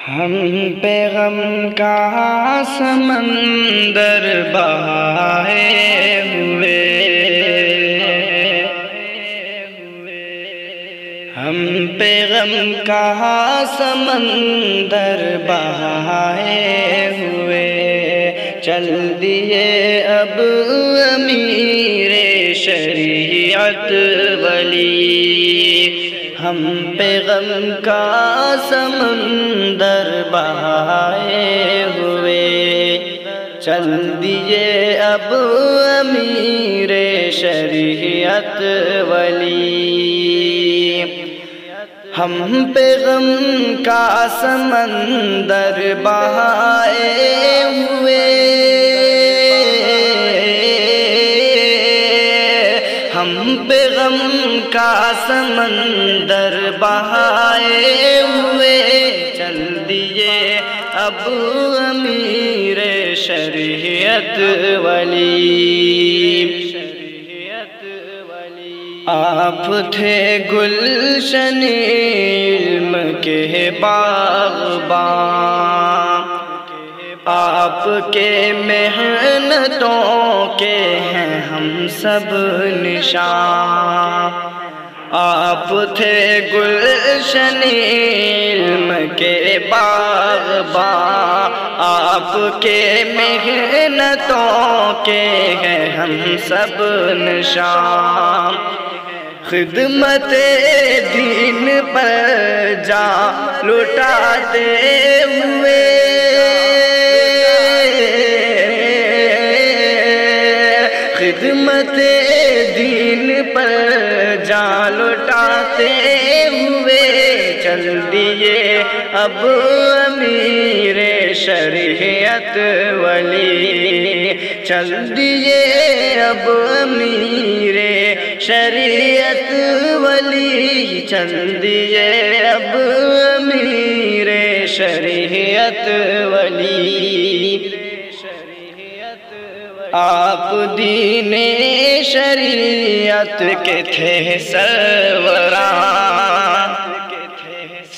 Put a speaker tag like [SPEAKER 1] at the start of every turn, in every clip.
[SPEAKER 1] ہم پہ غم کا سمندر بہائے ہوئے، ہم پہ غم کا سمندر بہائے ہوئے، چل دیے اب امیر شریعت ولی، ہم پہ غم کا سمندر بہائے ہوئے، چل دیے اب امیر شریعت ولی، ہم پہ غم کا سمندر بہائے ہوئے، ہم پہ غم کا سمندر بہائے ہوئے، چل دیے اب امیر شریعت ولی، آپ تھے گلشن علم کے باغباں، آپ کے محنتوں کے ہیں ہم سب نشان، آپ تھے گلشن علم کے باغباں، آپ کے محنتوں کے ہیں ہم سب نشان، خدمت دین پر جاں لٹاتے ہوئے، خدمت دین پر جاں لٹاتے ہوئے، چل دیے اب امیر شریعت ولی، چل دیے اب امیر شریعت ولی، چل دیے اب امیر شریعت ولی، آپ دین شریعت کے تھے سربراہ،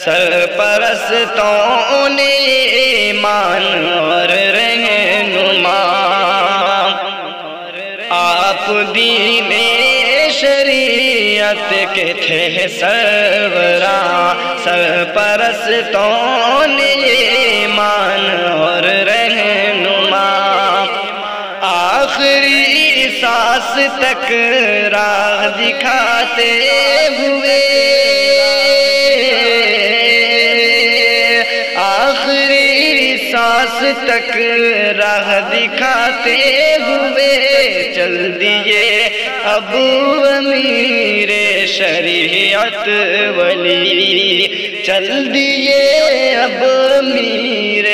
[SPEAKER 1] سرپرستوں نے ایمان اور رہنما، آپ دین شریعت کے تھے سربراہ، سرپرستوں نے ایمان اور رہنما، آخری سانس تک راہ دکھاتے ہوئے، آخری سانس تک راہ دکھاتے ہوئے، چل دیے اب امیر شریعت ولی، چل دیے اب امیر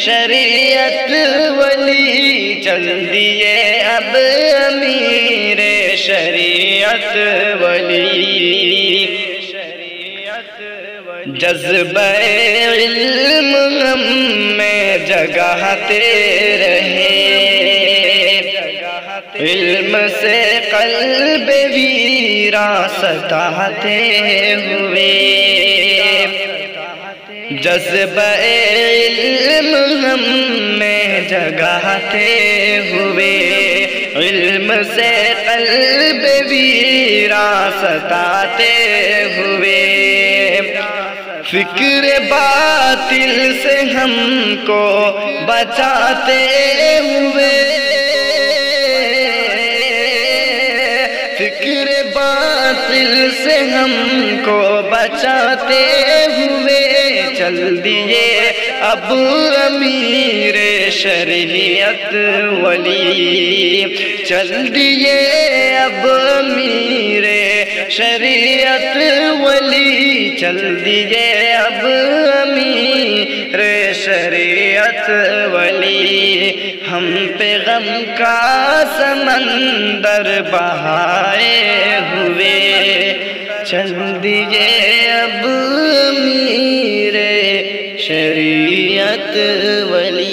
[SPEAKER 1] شریعت ولی، چل دیے اب امیر شریعت ولی، جذبہ علم ہم میں جگاتے رہے، علم سے قلب ویراں ستاتے ہوئے، جذبہ علم ہم میں جگاتے ہوئے، علم سے قلب ویراں ستاتے ہوئے، فکر باطل سے ہم کو بچاتے ہوئے، فکر باطل سے ہم کو بچاتے ہوئے، چل دیے اب امیر شریعت ولی، چل دیے اب امیر شریعت ولی، چل دیے اب امیر شریعت ولی، ہم پہ غم کا سمندر بہائے ہوئے، چل دیے اب امیر شریعت ولی۔